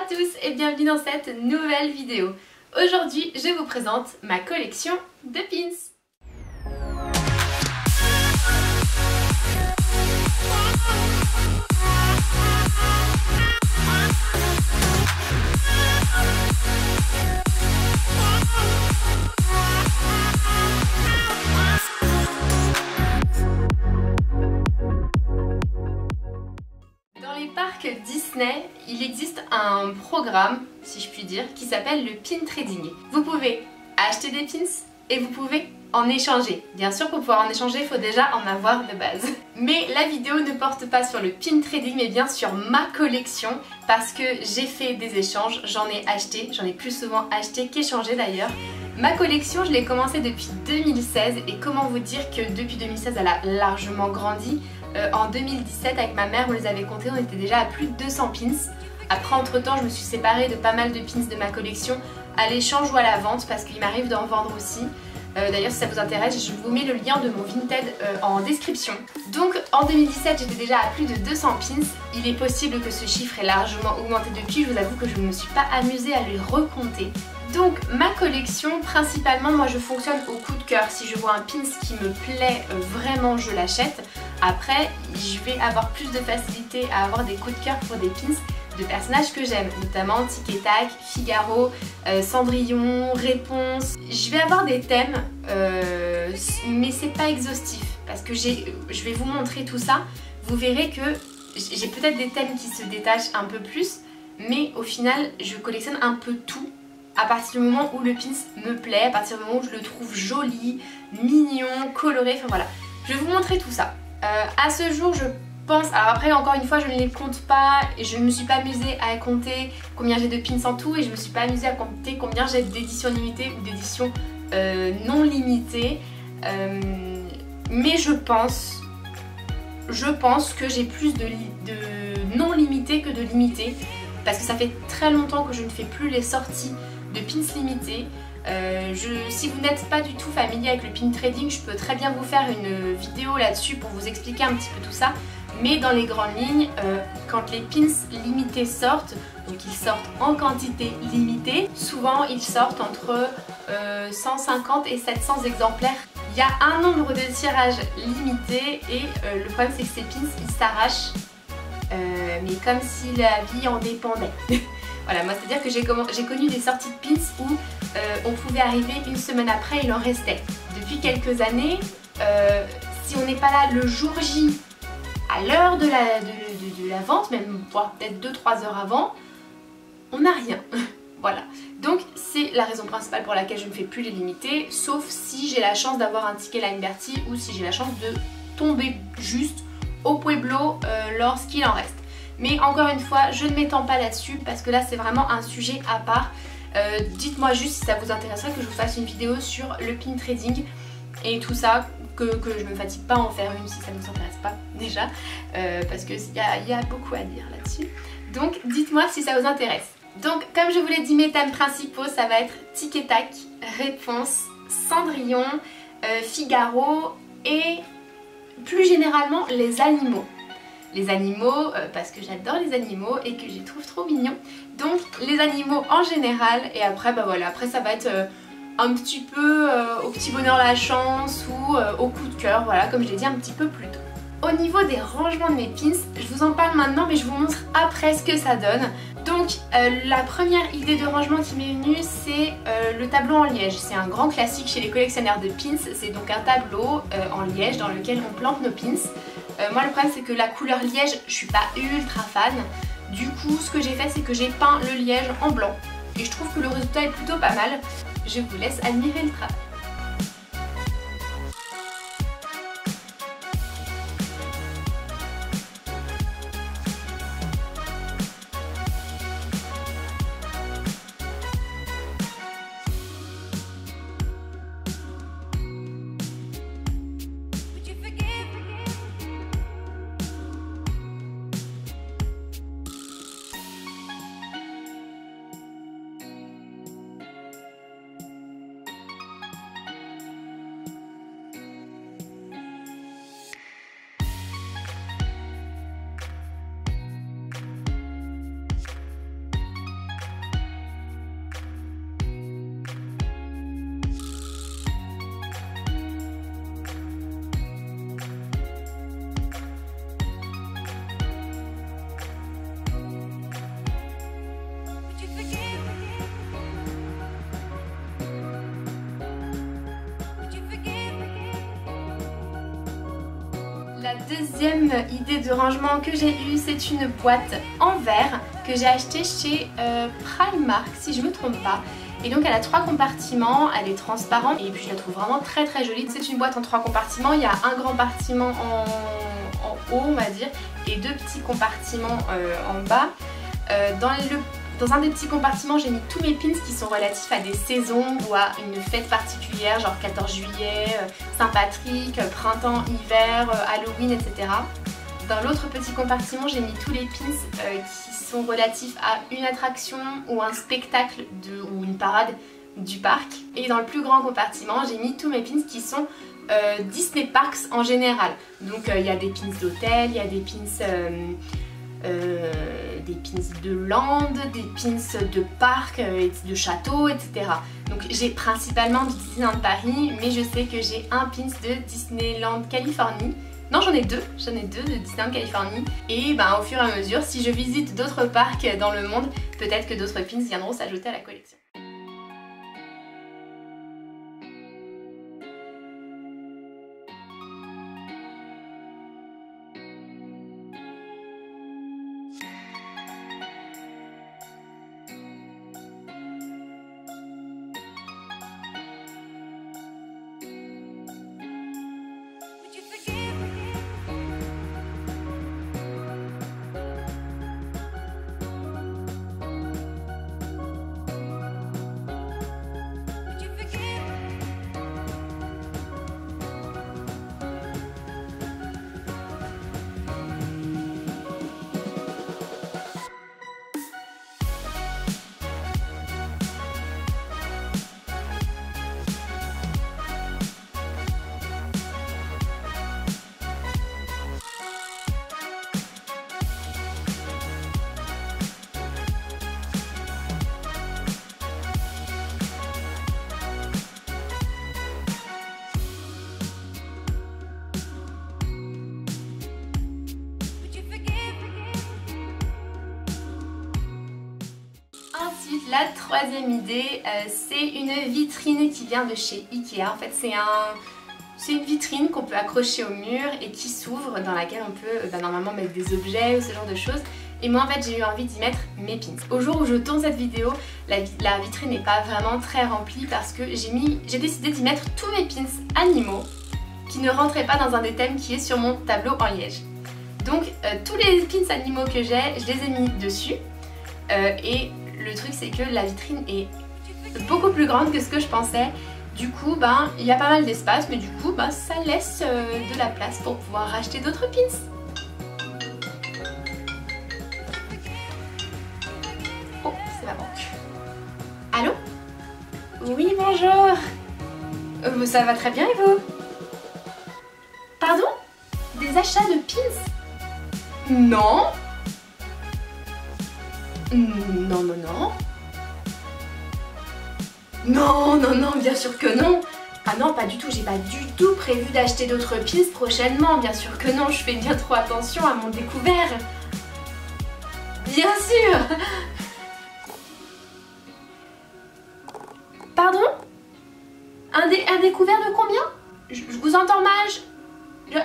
tous et bienvenue dans cette nouvelle vidéo. Aujourd'hui, je vous présente ma collection de pins. Disney, il existe un programme, si je puis dire, qui s'appelle le pin trading. Vous pouvez acheter des pins et vous pouvez en échanger. Bien sûr, pour pouvoir en échanger, il faut déjà en avoir de base. Mais la vidéo ne porte pas sur le pin trading, mais bien sur ma collection, parce que j'ai fait des échanges, j'en ai acheté, j'en ai plus souvent acheté qu'échangé d'ailleurs. Ma collection, je l'ai commencée depuis 2016 et comment vous dire que depuis 2016, elle a largement grandi. En 2017, avec ma mère, on les avait comptés, on était déjà à plus de 200 pins. Après, entre temps, je me suis séparée de pas mal de pins de ma collection à l'échange ou à la vente parce qu'il m'arrive d'en vendre aussi. D'ailleurs, si ça vous intéresse, je vous mets le lien de mon Vinted en description. Donc, en 2017, j'étais déjà à plus de 200 pins. Il est possible que ce chiffre ait largement augmenté depuis. Je vous avoue que je ne me suis pas amusée à les recompter. Donc ma collection, principalement, moi je fonctionne au coup de cœur. Si je vois un pins qui me plaît vraiment, je l'achète. Après, je vais avoir plus de facilité à avoir des coups de cœur pour des pins de personnages que j'aime, notamment Tic et Tac, Figaro, Cendrillon, Réponse. Je vais avoir des thèmes, mais c'est pas exhaustif parce que je vais vous montrer tout ça. Vous verrez que j'ai peut-être des thèmes qui se détachent un peu plus, mais au final, je collectionne un peu tout. À partir du moment où le pins me plaît, à partir du moment où je le trouve joli, mignon, coloré, enfin voilà. Je vais vous montrer tout ça. À ce jour, je pense, alors après encore une fois je ne les compte pas et je ne me suis pas amusée à compter combien j'ai de pins en tout et je ne me suis pas amusée à compter combien j'ai d'éditions limitées ou d'éditions non limitées. Mais je pense que j'ai plus de non limités que de limités parce que ça fait très longtemps que je ne fais plus les sorties de pins limités. Si vous n'êtes pas du tout familier avec le pin trading, je peux très bien vous faire une vidéo là-dessus pour vous expliquer un petit peu tout ça. Mais dans les grandes lignes, quand les pins limités sortent, donc ils sortent en quantité limitée, souvent ils sortent entre 150 et 700 exemplaires. Il y a un nombre de tirages limité et le problème c'est que ces pins ils s'arrachent, mais comme si la vie en dépendait. Voilà, moi c'est à dire que j'ai connu des sorties de pins où on pouvait arriver une semaine après, il en restait. Depuis quelques années, si on n'est pas là le jour J, à l'heure de la vente, même voire peut-être 2-3 heures avant, on n'a rien. Voilà, donc c'est la raison principale pour laquelle je ne fais plus les limités, sauf si j'ai la chance d'avoir un ticket Line Berty ou si j'ai la chance de tomber juste au Pueblo lorsqu'il en reste. Mais encore une fois, je ne m'étends pas là-dessus parce que là c'est vraiment un sujet à part. Dites-moi juste si ça vous intéresserait que je vous fasse une vidéo sur le pin trading et tout ça, que je ne me fatigue pas à en faire une si ça ne vous intéresse pas déjà, parce qu'il y a beaucoup à dire là-dessus. Donc dites-moi si ça vous intéresse. Donc comme je vous l'ai dit, mes thèmes principaux ça va être Tic et Tac, Réponse, Cendrillon, Figaro et plus généralement les animaux. Les animaux, parce que j'adore les animaux et que je les trouve trop mignons. Donc les animaux en général et après bah voilà, après ça va être un petit peu au petit bonheur la chance ou au coup de cœur, voilà, comme je l'ai dit un petit peu plus tôt. Au niveau des rangements de mes pins, je vous en parle maintenant mais je vous montre après ce que ça donne. Donc la première idée de rangement qui m'est venue c'est le tableau en liège. C'est un grand classique chez les collectionneurs de pins, c'est donc un tableau en liège dans lequel on plante nos pins. Moi le problème c'est que la couleur liège je suis pas ultra fan. Du coup ce que j'ai fait c'est que j'ai peint le liège en blanc. Et je trouve que le résultat est plutôt pas mal. Je vous laisse admirer le travail. deuxième idée de rangement que j'ai eue, c'est une boîte en verre que j'ai achetée chez Primark si je me trompe pas. Et donc elle a 3 compartiments, elle est transparente et puis je la trouve vraiment très très jolie. C'est une boîte en 3 compartiments, il y a un grand compartiment en haut on va dire et 2 petits compartiments en bas. Dans un des petits compartiments, j'ai mis tous mes pins qui sont relatifs à des saisons ou à une fête particulière, genre 14 juillet, Saint-Patrick, printemps, hiver, Halloween, etc. Dans l'autre petit compartiment, j'ai mis tous les pins qui sont relatifs à une attraction ou un spectacle ou une parade du parc. Et dans le plus grand compartiment, j'ai mis tous mes pins qui sont Disney Parks en général. Donc il y a des pins d'hôtel, il y a des pins de land, des pins de parc, de château, etc. Donc j'ai principalement du Disneyland Paris, mais je sais que j'ai un pins de Disneyland Californie. Non, j'en ai deux de Disneyland Californie. Et ben, au fur et à mesure, si je visite d'autres parcs dans le monde, peut-être que d'autres pins viendront s'ajouter à la collection. Ensuite, la troisième idée, c'est une vitrine qui vient de chez Ikea. En fait, c'est une vitrine qu'on peut accrocher au mur et qui s'ouvre, dans laquelle on peut normalement mettre des objets ou ce genre de choses. Et moi en fait j'ai eu envie d'y mettre mes pins. Au jour où je tourne cette vidéo, la vitrine n'est pas vraiment très remplie parce que j'ai décidé d'y mettre tous mes pins animaux qui ne rentraient pas dans un des thèmes qui est sur mon tableau en liège. Donc tous les pins animaux que j'ai, je les ai mis dessus. Et le truc c'est que la vitrine est beaucoup plus grande que ce que je pensais. Du coup, il y a pas mal d'espace, mais du coup, ça laisse de la place pour pouvoir racheter d'autres pins. Oh, c'est ma banque. Allô? Oui, bonjour. Ça va très bien et vous? Pardon? Des achats de pins? Non. Non, non, non. Non, non, non, bien sûr que non. Ah non, pas du tout, j'ai pas du tout prévu d'acheter d'autres pins prochainement. Bien sûr que non, je fais bien trop attention à mon découvert. Bien sûr. Pardon? Un découvert de combien? Je vous entends mal.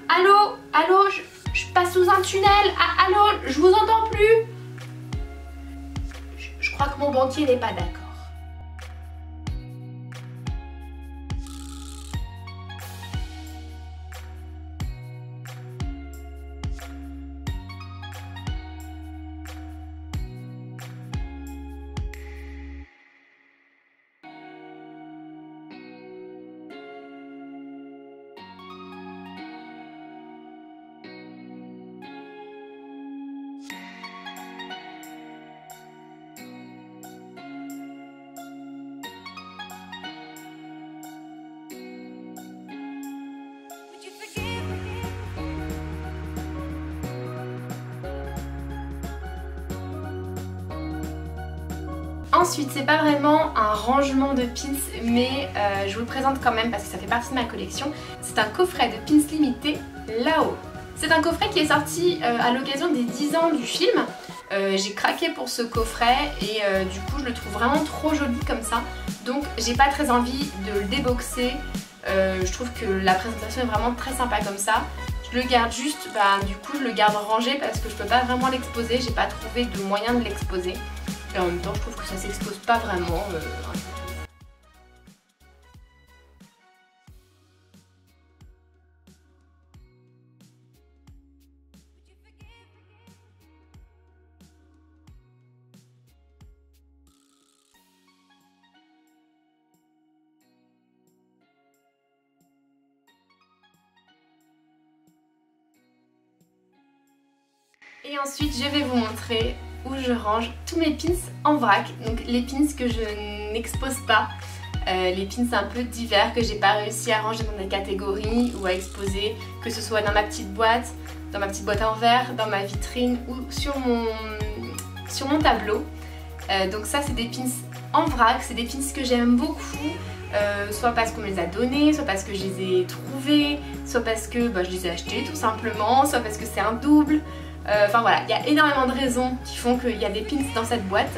Allô? Allô? Je passe sous un tunnel. Allô? Je vous entends plus. Je crois que mon banquier n'est pas d'accord. Ensuite, c'est pas vraiment un rangement de pins, mais je vous le présente quand même parce que ça fait partie de ma collection. C'est un coffret de pins limité là-haut. C'est un coffret qui est sorti à l'occasion des 10 ans du film. J'ai craqué pour ce coffret et du coup je le trouve vraiment trop joli comme ça. Donc j'ai pas très envie de le déboxer. Je trouve que la présentation est vraiment très sympa comme ça. Je le garde juste, du coup je le garde rangé parce que je peux pas vraiment l'exposer, j'ai pas trouvé de moyen de l'exposer. Et en même temps je trouve que ça s'expose pas vraiment. Et ensuite je vais vous montrer où je range tous mes pins en vrac. Donc les pins que je n'expose pas, les pins un peu divers que j'ai pas réussi à ranger dans des catégories ou à exposer, que ce soit dans ma petite boîte en verre, dans ma vitrine ou sur mon tableau. Donc ça c'est des pins en vrac, c'est des pins que j'aime beaucoup. Soit parce qu'on me les a donnés, soit parce que je les ai trouvés, soit parce que je les ai achetés tout simplement, soit parce que c'est un double. Enfin voilà, il y a énormément de raisons qui font qu'il y a des pins dans cette boîte.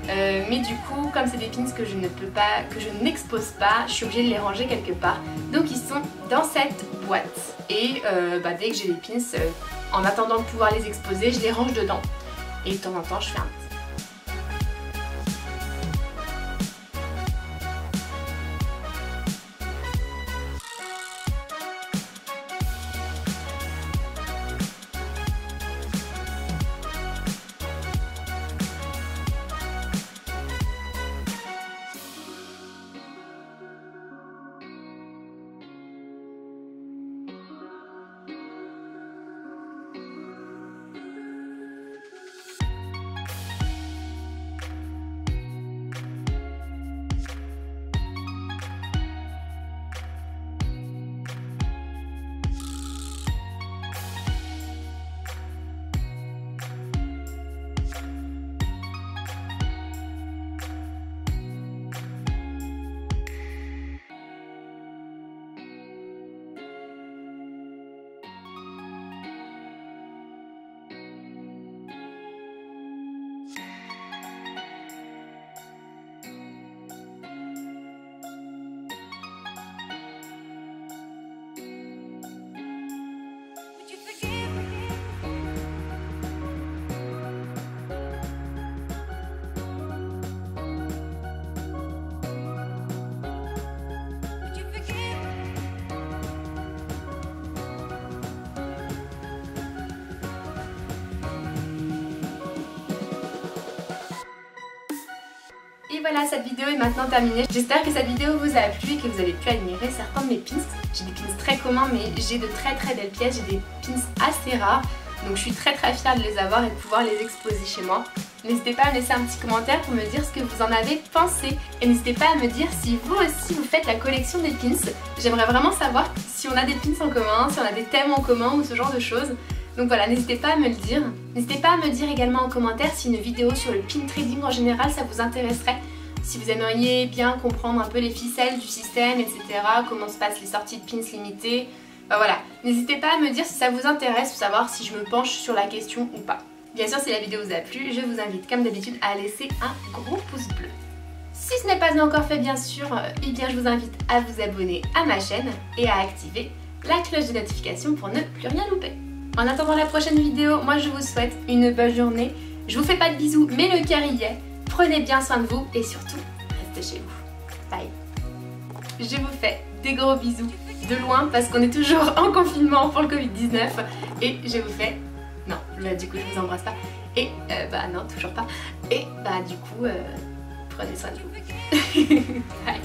Mais du coup, comme c'est des pins que je ne peux pas, que je n'expose pas, je suis obligée de les ranger quelque part. Donc ils sont dans cette boîte. Et dès que j'ai des pins, en attendant de pouvoir les exposer, je les range dedans. Et de temps en temps, je fais un petit. Et voilà, cette vidéo est maintenant terminée. J'espère que cette vidéo vous a plu et que vous avez pu admirer certains de mes pins. J'ai des pins très communs mais j'ai de très belles pièces, j'ai des pins assez rares. Donc je suis très fière de les avoir et de pouvoir les exposer chez moi. N'hésitez pas à me laisser un petit commentaire pour me dire ce que vous en avez pensé. Et n'hésitez pas à me dire si vous aussi vous faites la collection des pins. J'aimerais vraiment savoir si on a des pins en commun, si on a des thèmes en commun ou ce genre de choses. Donc voilà, n'hésitez pas à me le dire. N'hésitez pas à me dire également en commentaire si une vidéo sur le pin trading en général ça vous intéresserait. Si vous aimeriez bien comprendre un peu les ficelles du système, etc. Comment se passent les sorties de pins limitées. Voilà, n'hésitez pas à me dire si ça vous intéresse ou savoir si je me penche sur la question ou pas. Bien sûr, si la vidéo vous a plu, je vous invite comme d'habitude à laisser un gros pouce bleu. Si ce n'est pas encore fait bien sûr, je vous invite à vous abonner à ma chaîne et à activer la cloche de notification pour ne plus rien louper. En attendant la prochaine vidéo, moi je vous souhaite une bonne journée. Je vous fais pas de bisous, mais le cœur y est. Prenez bien soin de vous et surtout, restez chez vous. Bye. Je vous fais des gros bisous de loin parce qu'on est toujours en confinement pour le Covid-19. Et je vous fais... Non, du coup je vous embrasse pas. Et non, toujours pas. Et du coup, prenez soin de vous. Bye.